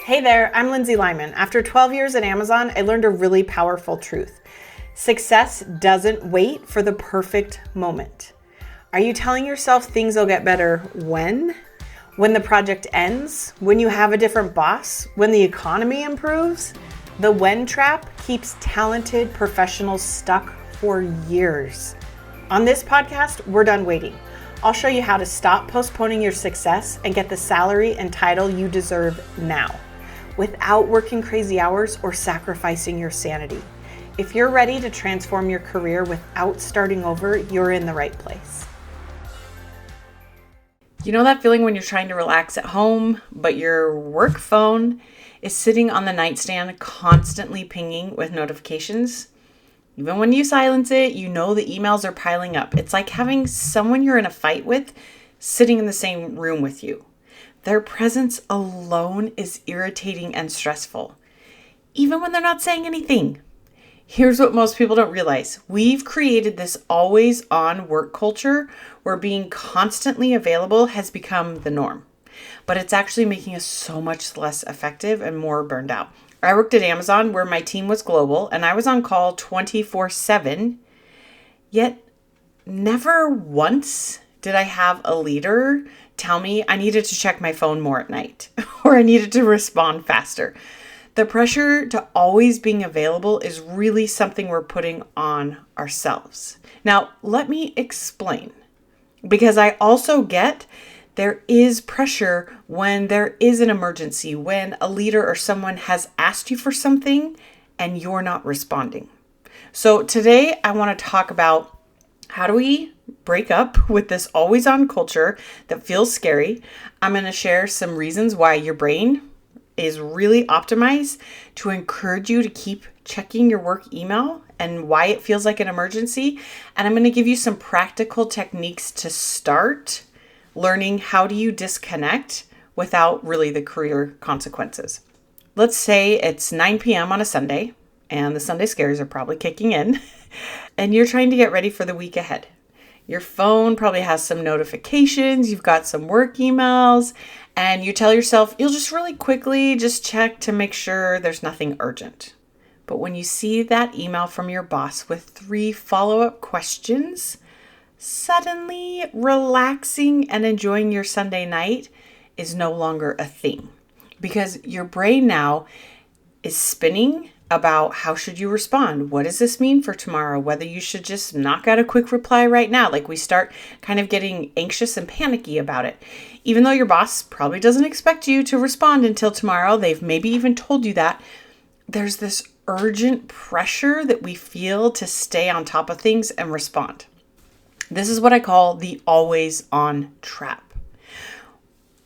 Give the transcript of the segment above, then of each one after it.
Hey there, I'm Lindsay Lyman. After 12 years at Amazon, I learned a really powerful truth. Success doesn't wait for the perfect moment. Are you telling yourself things will get better when? When the project ends? When you have a different boss? When the economy improves? The when trap keeps talented professionals stuck for years. On this podcast, we're done waiting. I'll show you how to stop postponing your success and get the salary and title you deserve now, without working crazy hours or sacrificing your sanity. If you're ready to transform your career without starting over, you're in the right place. You know that feeling when you're trying to relax at home, but your work phone is sitting on the nightstand constantly pinging with notifications? Even when you silence it, you know the emails are piling up. It's like having someone you're in a fight with sitting in the same room with you. Their presence alone is irritating and stressful, even when they're not saying anything. Here's what most people don't realize. We've created this always on work culture where being constantly available has become the norm, but it's actually making us so much less effective and more burned out. I worked at Amazon where my team was global and I was on call 24/7, yet never once did I have a leader tell me I needed to check my phone more at night or I needed to respond faster. The pressure to always being available is really something we're putting on ourselves. Now, let me explain, because I also get there is pressure when there is an emergency, when a leader or someone has asked you for something and you're not responding. So today I want to talk about how do we break up with this always on culture that feels scary. I'm going to share some reasons why your brain is really optimized to encourage you to keep checking your work email and why it feels like an emergency. And I'm going to give you some practical techniques to start learning how do you disconnect without really the career consequences. Let's say it's 9 p.m. on a Sunday and the Sunday scaries are probably kicking in and you're trying to get ready for the week ahead. Your phone probably has some notifications, you've got some work emails, and you tell yourself you'll just really quickly just check to make sure there's nothing urgent. But when you see that email from your boss with 3 follow-up questions, suddenly relaxing and enjoying your Sunday night is no longer a thing, because your brain now is spinning about how should you respond? What does this mean for tomorrow? Whether you should just knock out a quick reply right now. Like we start kind of getting anxious and panicky about it. Even though your boss probably doesn't expect you to respond until tomorrow, they've maybe even told you that, there's this urgent pressure that we feel to stay on top of things and respond. This is what I call the always on trap.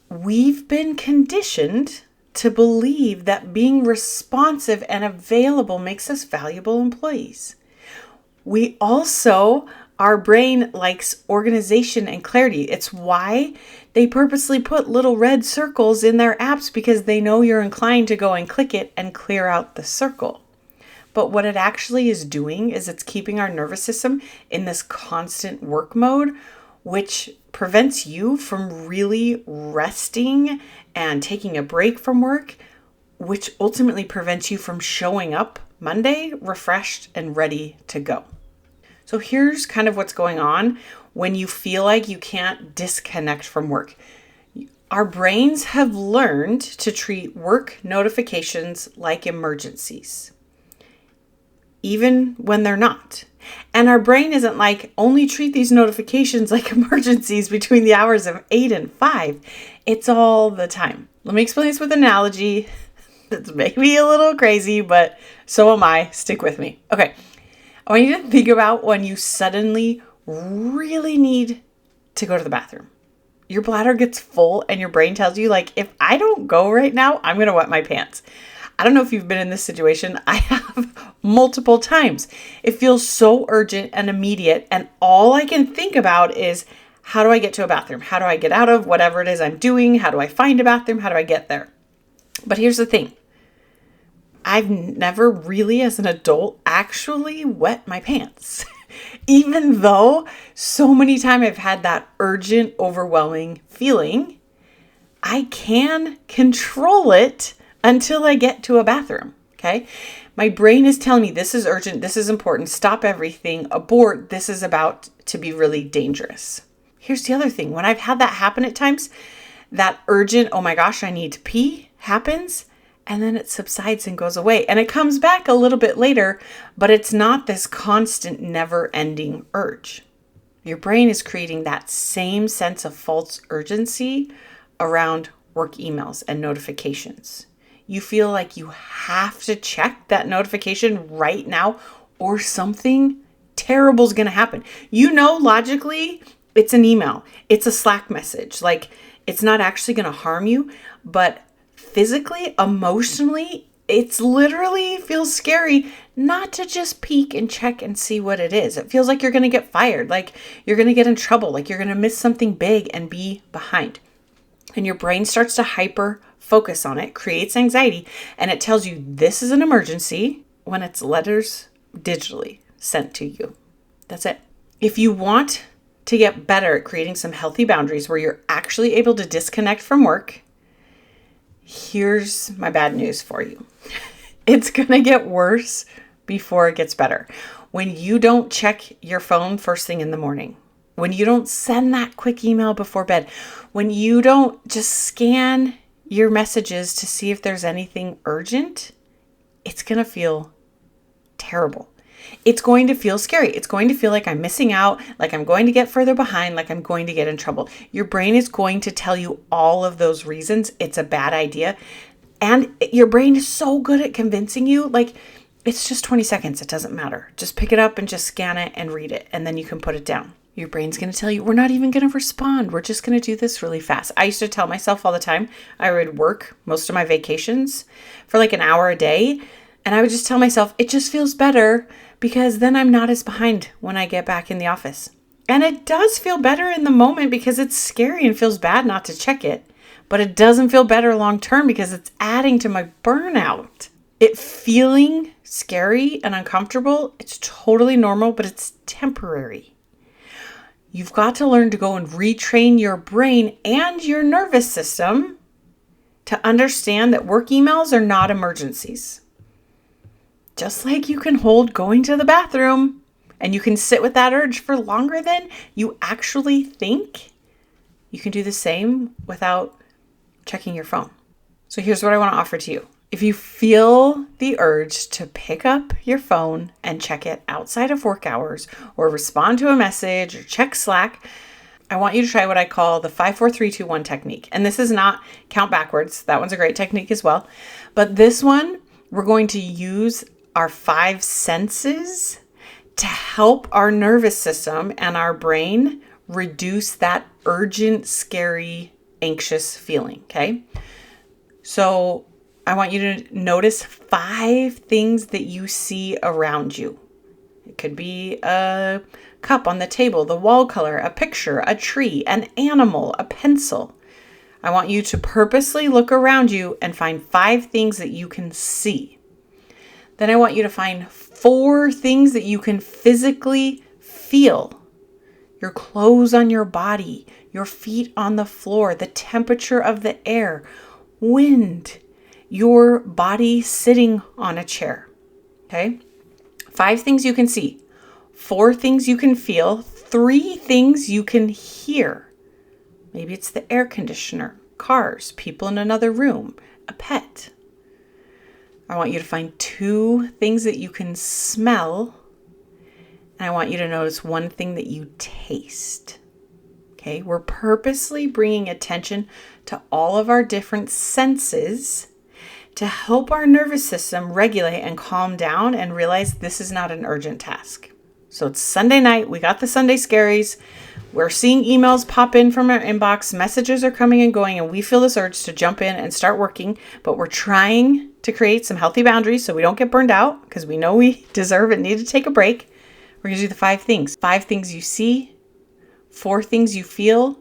We've been conditioned to believe that being responsive and available makes us valuable employees. We also, our brain likes organization and clarity. It's why they purposely put little red circles in their apps, because they know you're inclined to go and click it and clear out the circle. But what it actually is doing is it's keeping our nervous system in this constant work mode, which prevents you from really resting and taking a break from work, which ultimately prevents you from showing up Monday refreshed and ready to go. So here's kind of what's going on when you feel like you can't disconnect from work. Our brains have learned to treat work notifications like emergencies, even when they're not. And our brain isn't like, only treat these notifications like emergencies between the hours of 8 and 5. It's all the time. Let me explain this with an analogy that's maybe a little crazy, but so am I. Stick with me. Okay. I want you to think about when you suddenly really need to go to the bathroom. Your bladder gets full and your brain tells you, like, if I don't go right now, I'm going to wet my pants. I don't know if you've been in this situation. I have multiple times. It feels so urgent and immediate. And all I can think about is, how do I get to a bathroom? How do I get out of whatever it is I'm doing? How do I find a bathroom? How do I get there? But here's the thing. I've never really, as an adult, actually wet my pants. Even though so many times I've had that urgent, overwhelming feeling, I can control it until I get to a bathroom. Okay. My brain is telling me this is urgent. This is important. Stop everything. Abort. This is about to be really dangerous. Here's the other thing. When I've had that happen at times, that urgent, oh my gosh, I need to pee happens. And then it subsides and goes away. And it comes back a little bit later, but it's not this constant, never-ending urge. Your brain is creating that same sense of false urgency around work emails and notifications. You feel like you have to check that notification right now or something terrible is going to happen. You know, logically, it's an email. It's a Slack message. Like, it's not actually going to harm you, but physically, emotionally, it's literally feels scary not to just peek and check and see what it is. It feels like you're going to get fired, like you're going to get in trouble, like you're going to miss something big and be behind. And your brain starts to hyper focus on it, creates anxiety, and it tells you this is an emergency when it's letters digitally sent to you. That's it. If you want to get better at creating some healthy boundaries where you're actually able to disconnect from work, here's my bad news for you. It's going to get worse before it gets better. When you don't check your phone first thing in the morning, when you don't send that quick email before bed, when you don't just scan your messages to see if there's anything urgent, it's going to feel terrible. It's going to feel scary. It's going to feel like I'm missing out, like I'm going to get further behind, like I'm going to get in trouble. Your brain is going to tell you all of those reasons it's a bad idea. And your brain is so good at convincing you, like, it's just 20 seconds. It doesn't matter. Just pick it up and just scan it and read it. And then you can put it down. Your brain's going to tell you, we're not even going to respond. We're just going to do this really fast. I used to tell myself all the time, I would work most of my vacations for like an hour a day. And I would just tell myself, it just feels better because then I'm not as behind when I get back in the office. And it does feel better in the moment because it's scary and feels bad not to check it. But it doesn't feel better long term because it's adding to my burnout. It feeling scary and uncomfortable, it's totally normal, but it's temporary. You've got to learn to go and retrain your brain and your nervous system to understand that work emails are not emergencies. Just like you can hold going to the bathroom and you can sit with that urge for longer than you actually think, you can do the same without checking your phone. So here's what I want to offer to you. If you feel the urge to pick up your phone and check it outside of work hours or respond to a message or check Slack, I want you to try what I call the 5-4-3-2-1 technique. And this is not count backwards. That one's a great technique as well. But this one, we're going to use our 5 senses to help our nervous system and our brain reduce that urgent, scary, anxious feeling. Okay. So I want you to notice 5 things that you see around you. It could be a cup on the table, the wall color, a picture, a tree, an animal, a pencil. I want you to purposely look around you and find 5 things that you can see. Then I want you to find 4 things that you can physically feel. Your clothes on your body, your feet on the floor, the temperature of the air, wind, your body sitting on a chair. Okay? 5 things you can see, 4 things you can feel, 3 things you can hear. Maybe it's the air conditioner, cars, people in another room, a pet. I want you to find 2 things that you can smell. And I want you to notice 1 thing that you taste. Okay, we're purposely bringing attention to all of our different senses to help our nervous system regulate and calm down and realize this is not an urgent task. So it's Sunday night. We got the Sunday scaries. We're seeing emails pop in from our inbox. Messages are coming and going, and we feel this urge to jump in and start working. But we're trying to create some healthy boundaries so we don't get burned out because we know we deserve and need to take a break. We're going to do the 5 things. 5 things you see, 4 things you feel,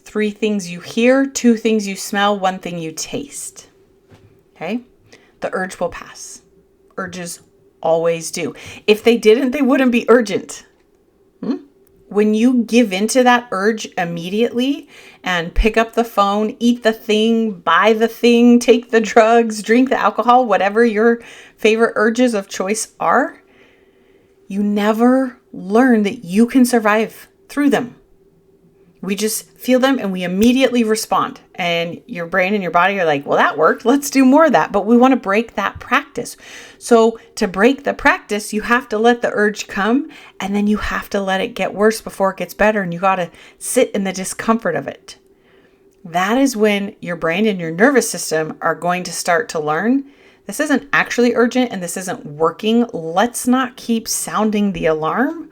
3 things you hear, 2 things you smell, 1 thing you taste. Okay? The urge will pass. Urges always do. If they didn't, they wouldn't be urgent. when you give into that urge immediately and pick up the phone, eat the thing, buy the thing, take the drugs, drink the alcohol, whatever your favorite urges of choice are, you never learn that you can survive through them. We just feel them and we immediately respond. And your brain and your body are like, well, that worked. Let's do more of that. But we want to break that practice. So to break the practice, you have to let the urge come and then you have to let it get worse before it gets better. And you got to sit in the discomfort of it. That is when your brain and your nervous system are going to start to learn this isn't actually urgent and this isn't working. Let's not keep sounding the alarm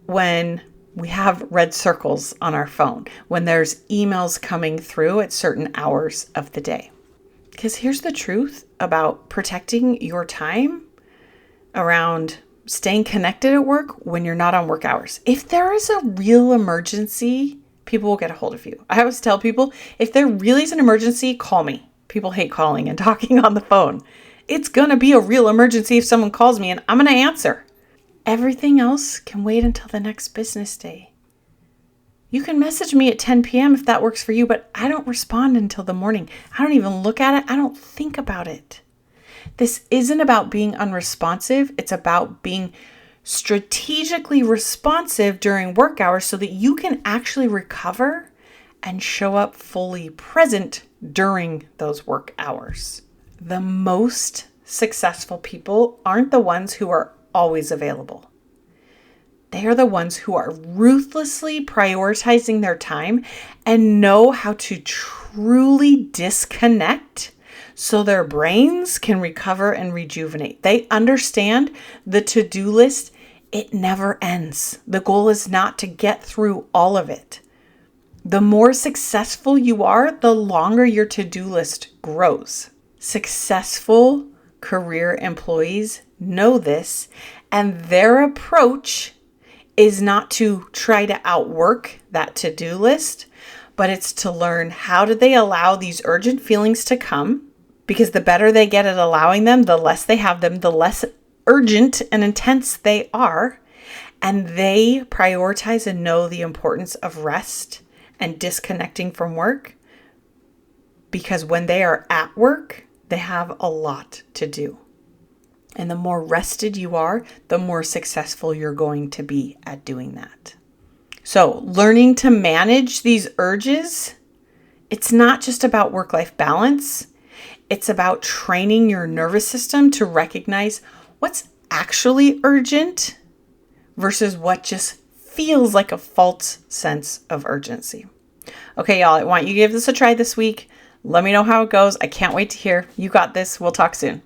when we have red circles on our phone, when there's emails coming through at certain hours of the day. Because here's the truth about protecting your time around staying connected at work when you're not on work hours. If there is a real emergency, people will get a hold of you. I always tell people, if there really is an emergency, call me. People hate calling and talking on the phone. It's going to be a real emergency if someone calls me and I'm going to answer. Everything else can wait until the next business day. You can message me at 10 p.m. if that works for you, but I don't respond until the morning. I don't even look at it. I don't think about it. This isn't about being unresponsive. It's about being strategically responsive during work hours so that you can actually recover and show up fully present during those work hours. The most successful people aren't the ones who are always available. They are the ones who are ruthlessly prioritizing their time and know how to truly disconnect so their brains can recover and rejuvenate. They understand the to-do list, it never ends. The goal is not to get through all of it. The more successful you are, the longer your to-do list grows. Successful career employees know this, and their approach is not to try to outwork that to-do list, but it's to learn how do they allow these urgent feelings to come, because the better they get at allowing them, the less they have them, the less urgent and intense they are, and they prioritize and know the importance of rest and disconnecting from work, because when they are at work, they have a lot to do. And the more rested you are, the more successful you're going to be at doing that. So learning to manage these urges, it's not just about work-life balance. It's about training your nervous system to recognize what's actually urgent versus what just feels like a false sense of urgency. Okay, y'all, I want you to give this a try this week. Let me know how it goes. I can't wait to hear. You got this. We'll talk soon.